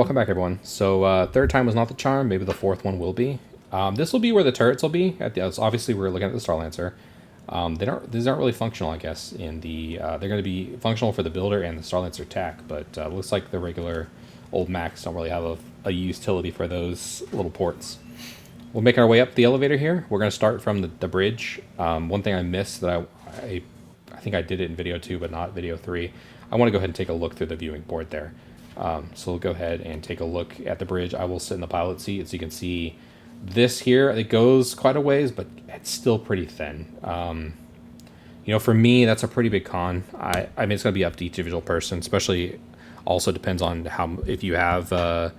Welcome back, everyone. So third time was not the charm. Maybe the fourth one will be. This will be where the turrets will be. Obviously, we're looking at the Starlancer. These aren't really functional, I guess. In the they're going to be functional for the builder and the Starlancer tac, but looks like the regular old Max don't really have a utility for those little ports. We'll make our way up the elevator here. We're going to start from the bridge. One thing I missed that I think I did it in video 2, but not video 3. I want to go ahead and take a look through the viewing board there. So we'll go ahead and take a look at the bridge. I will sit in the pilot seat so you can see this here. It goes quite a ways, but it's still pretty thin. You know, for me, that's a pretty big con. I mean, it's going to be up to each individual person, especially also depends on if you have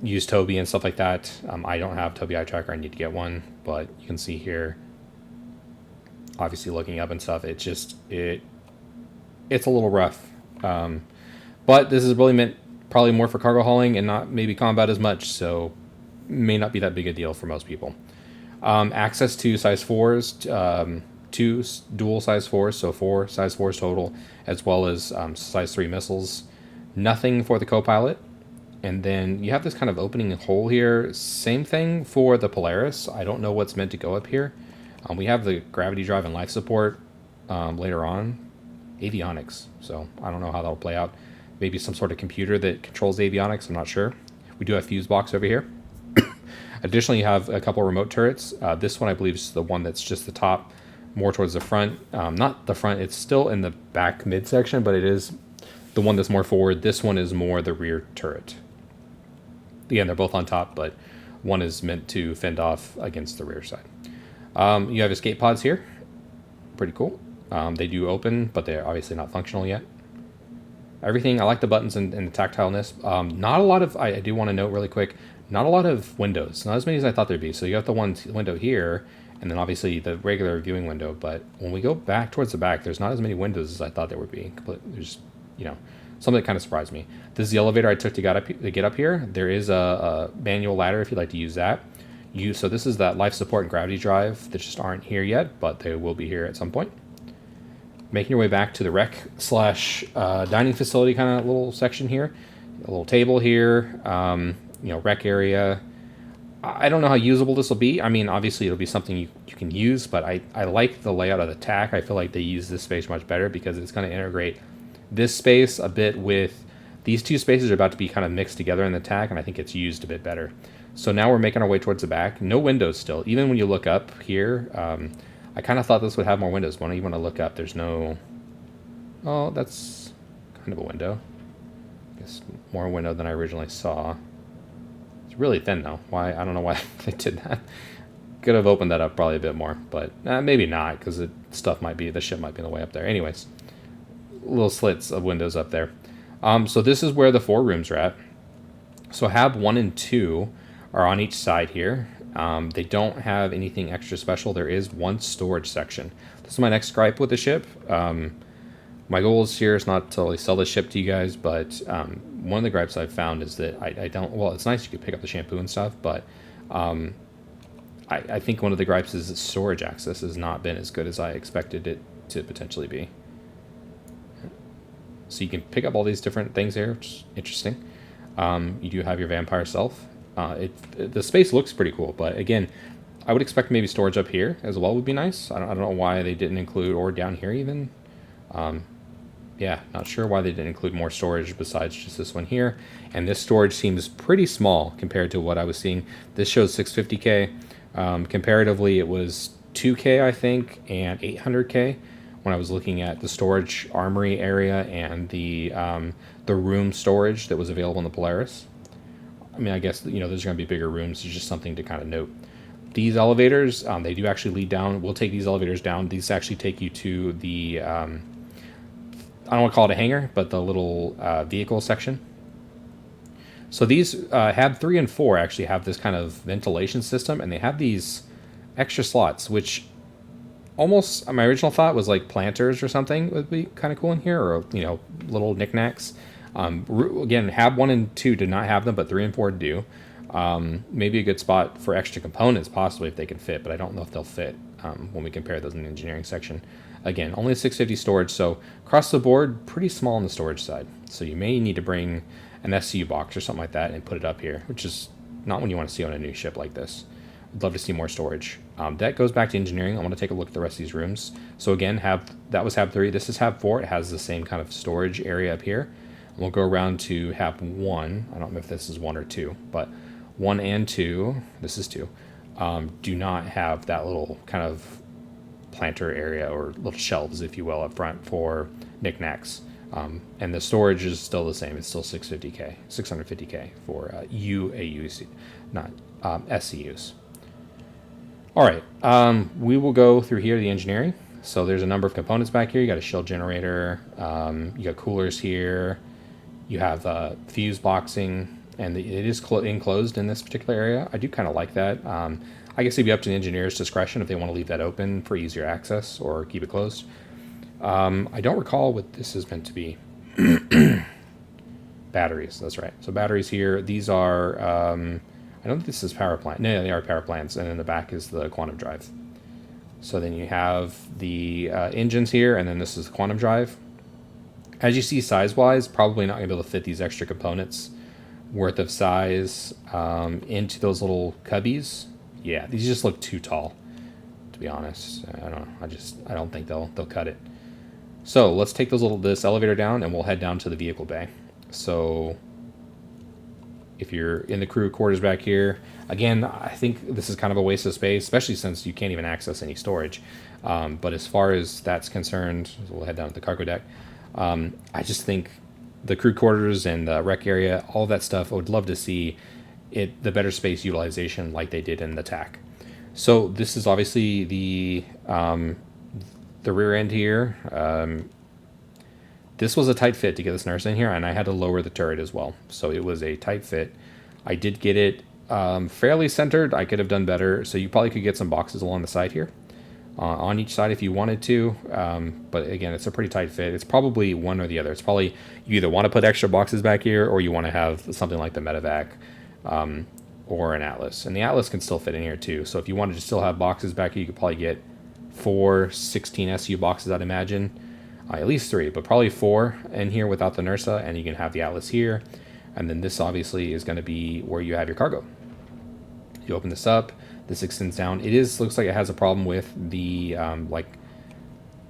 used Toby and stuff like that. I don't have Toby eye tracker. I need to get one, but you can see here, obviously looking up and stuff, it's a little rough. But this is really meant probably more for cargo hauling and not maybe combat as much, so may not be that big a deal for most people. Access to size 4s, 2 dual size 4s, so 4 size 4s total, as well as size 3 missiles. Nothing for the co-pilot. And then you have this kind of opening hole here. Same thing for the Polaris. I don't know what's meant to go up here. We have the gravity drive and life support later on. Avionics, so I don't know how that'll play out. Maybe some sort of computer that controls avionics, I'm not sure. We do have fuse box over here. Additionally, you have a couple remote turrets. This one I believe is the one that's just the top, more towards the front. Not the front, it's still in the back midsection, but it is the one that's more forward. This one is more the rear turret. Again, they're both on top, but one is meant to fend off against the rear side. You have escape pods here. Pretty cool. They do open, but they're obviously not functional yet. Everything, I like the buttons and the tactileness. Not a lot of, I do want to note really quick, not a lot of windows. Not as many as I thought there'd be. So you got the one window here, and then obviously the regular viewing window. But when we go back towards the back, there's not as many windows as I thought there would be. There's, you know, something that kind of surprised me. This is the elevator I took to get up here. There is a manual ladder if you'd like to use that. So this is that life support and gravity drive that just aren't here yet, but they will be here at some point. Making your way back to the rec / dining facility kind of little section here. A little table here, you know, rec area. I don't know how usable this will be. I mean, obviously it'll be something you can use, but I like the layout of the tac. I feel like they use this space much better because it's going to integrate this space a bit with these two spaces are about to be kind of mixed together in the tac, and I think it's used a bit better. So now we're making our way towards the back. No windows still. Even when you look up here, I kind of thought this would have more windows. When you want to look up, there's no... Oh, that's kind of a window. I guess more window than I originally saw. It's really thin, though. Why? I don't know why they did that. Could have opened that up probably a bit more, but maybe not, because the ship might be in the way up there. Anyways, little slits of windows up there. So this is where the 4 rooms are at. So hab 1 and 2 are on each side here. They don't have anything extra special. There is one storage section. This is my next gripe with the ship. My goal here is not to totally sell the ship to you guys, but one of the gripes I've found is that I don't... Well, it's nice you could pick up the shampoo and stuff, but I think one of the gripes is that storage access has not been as good as I expected it to potentially be. So you can pick up all these different things here, which is interesting. You do have your vampire self. The space looks pretty cool, but again, I would expect maybe storage up here as well would be nice. I don't know why they didn't include, or down here even. Yeah, not sure why they didn't include more storage besides just this one here. And this storage seems pretty small compared to what I was seeing. This shows 650K. Comparatively, it was 2K, I think, and 800K when I was looking at the storage armory area and the room storage that was available in the Polaris. I mean, I guess, you know, there's going to be bigger rooms. It's just something to kind of note. These elevators, they do actually lead down. We'll take these elevators down. These actually take you to the, I don't want to call it a hangar, but the little vehicle section. So these hab 3 and 4 actually have this kind of ventilation system, and they have these extra slots, which almost, my original thought was like planters or something would be kind of cool in here, or, you know, little knickknacks. Again, hab 1 and 2 did not have them, but 3 and 4 do. Maybe a good spot for extra components, possibly, if they can fit, but I don't know if they'll fit when we compare those in the engineering section. Again, only 650 storage, so across the board, pretty small on the storage side. So you may need to bring an SCU box or something like that and put it up here, which is not what you want to see on a new ship like this. I'd love to see more storage. That goes back to engineering. I want to take a look at the rest of these rooms. So again, that was Hab 3. This is Hab 4. It has the same kind of storage area up here. And we'll go around to Hab 1. I don't know if this is 1 or 2, but 1 and 2, this is 2, do not have that little kind of planter area or little shelves, if you will, up front for knickknacks. And the storage is still the same. It's still 650K for UAUC, not SCUs. All right, we will go through here to the engineering. So there's a number of components back here. You got a shield generator, you got coolers here, you have fuse boxing, and it is enclosed in this particular area. I do kind of like that. I guess it'd be up to the engineer's discretion if they want to leave that open for easier access or keep it closed. I don't recall what this is meant to be. Batteries, that's right. So batteries here, these are, I don't think this is power plant. No, they are power plants, and in the back is the quantum drive. So then you have the engines here, and then this is the quantum drive. As you see size-wise, probably not going to be able to fit these extra components worth of size into those little cubbies. Yeah, these just look too tall, to be honest. I don't know. I don't think they'll cut it. So let's take this elevator down, and we'll head down to the vehicle bay. So if you're in the crew quarters back here, again, I think this is kind of a waste of space, especially since you can't even access any storage. But as far as that's concerned, we'll head down to the cargo deck. I just think the crew quarters and the rec area, all that stuff, I would love to see the better space utilization like they did in the TAC. So this is obviously the rear end here. This was a tight fit to get this nurse in here, and I had to lower the turret as well. So it was a tight fit. I did get it fairly centered. I could have done better. So you probably could get some boxes along the side here. On each side if you wanted to, but again, it's a pretty tight fit. It's probably one or the other. It's probably you either want to put extra boxes back here, or you want to have something like the medevac or an Atlas. And the Atlas can still fit in here too. So if you wanted to still have boxes back here, you could probably get 4 16 SU boxes, I'd imagine. At least 3, but probably 4 in here without the Nursa, and you can have the Atlas here. And then this obviously is going to be where you have your cargo. You open this up. This extends down. Looks like it has a problem with the like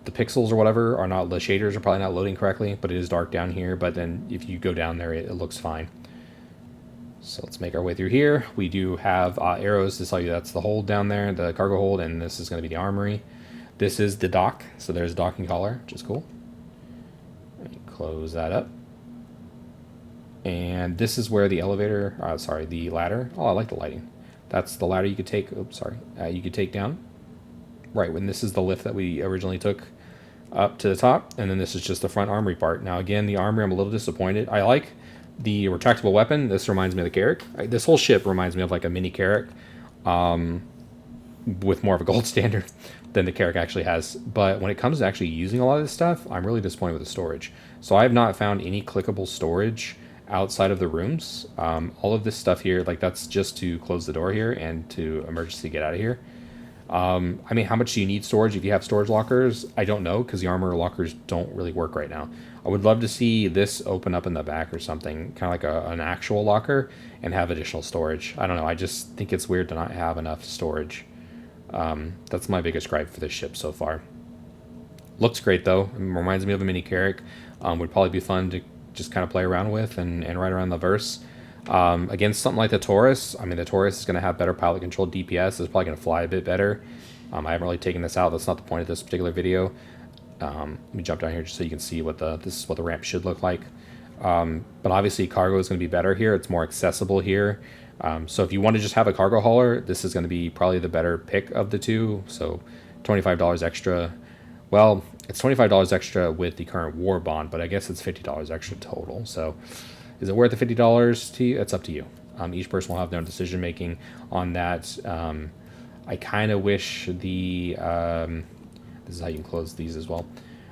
the pixels or whatever are not, the shaders are probably not loading correctly, but it is dark down here. But then if you go down there, it looks fine. So let's make our way through here. We do have arrows to tell you that's the hold down there, the cargo hold, and this is going to be the armory. This is the dock, so there's a docking collar, which is cool. Close that up. And this is where the elevator, the ladder. Oh, I like the lighting. That's the ladder you could take, you could take down. Right, when this is the lift that we originally took up to the top, and then this is just the front armory part. Now again, the armory, I'm a little disappointed. I like the retractable weapon. This reminds me of the Carrack. This whole ship reminds me of like a mini Carrack, with more of a gold standard than the Carrack actually has. But when it comes to actually using a lot of this stuff, I'm really disappointed with the storage. So I have not found any clickable storage outside of the rooms. All of this stuff here, like that's just to close the door here and to emergency get out of here. I mean, how much do you need storage if you have storage lockers? I don't know, because the armor lockers don't really work right now. I would love to see this open up in the back or something, kind of like an actual locker, and have additional storage. I don't know, I just think it's weird to not have enough storage. That's my biggest gripe for this ship so far. Looks great though. It reminds me of a mini Carrack. Would probably be fun to just kind of play around with and ride around the verse. Against something like the Taurus, I mean, the Taurus is going to have better pilot controlled DPS. It's probably going to fly a bit better. I haven't really taken this out. That's not the point of this particular video. Let me jump down here just so you can see what this is what the ramp should look like. But obviously cargo is going to be better here. It's more accessible here. So if you want to just have a cargo hauler, this is going to be probably the better pick of the two. So $25 extra. Well, it's $25 extra with the current war bond, but I guess it's $50 extra total. So is it worth the $50 to you? It's up to you. Each person will have their own decision making on that. I kind of wish the this is how you can close these as well.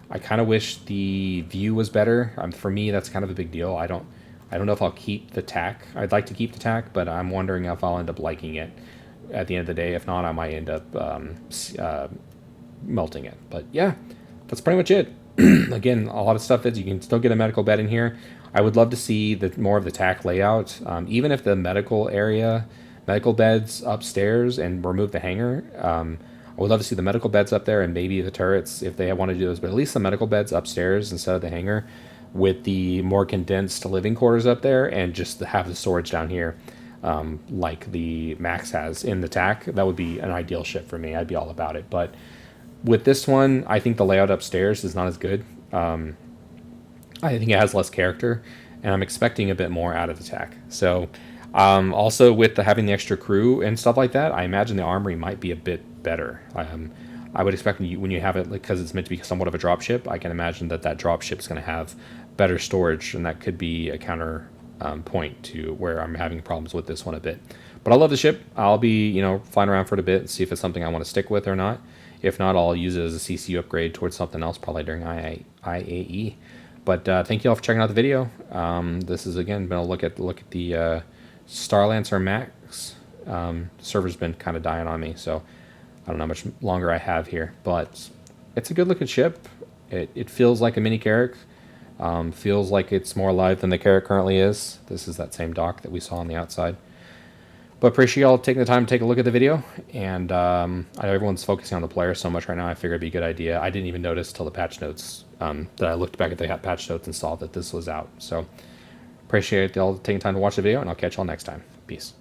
I kind of wish the view was better. For me, that's kind of a big deal. I don't know if I'll keep the tack. I'd like to keep the tack, but I'm wondering if I'll end up liking it at the end of the day. If not, I might end up melting it. But yeah, that's pretty much it. Again, a lot of stuff is you can still get a medical bed in here. I would love to see more of the tack layout, even if the medical beds upstairs and remove the hangar. I would love to see the medical beds up there and maybe the turrets if they want to do those, but at least the medical beds upstairs instead of the hangar, with the more condensed living quarters up there, and just to have the storage down here, like the Max has in the TAC. That would be an ideal ship for me. I'd be all about it. But with this one, I think the layout upstairs is not as good. I think it has less character, and I'm expecting a bit more out of the TAC. So, also with having the extra crew and stuff like that, I imagine the Armory might be a bit better. I would expect when you have it, because it's meant to be somewhat of a drop ship, I can imagine that drop ship is going to have better storage, and that could be a counter point to where I'm having problems with this one a bit. But I love the ship. I'll be, flying around for it a bit and see if it's something I want to stick with or not. If not, I'll use it as a CCU upgrade towards something else, probably during IAE. But thank you all for checking out the video. This is, again, been a look at the Starlancer Max. Server's been kind of dying on me, so I don't know how much longer I have here. But it's a good-looking ship. It feels like a mini Carrack. Feels like it's more alive than the Carrack currently is. This is that same dock that we saw on the outside. But appreciate y'all taking the time to take a look at the video. And I know everyone's focusing on the player so much right now, I figured it'd be a good idea. I didn't even notice till the patch notes, that I looked back at the patch notes and saw that this was out. So appreciate y'all taking time to watch the video, and I'll catch y'all next time. Peace.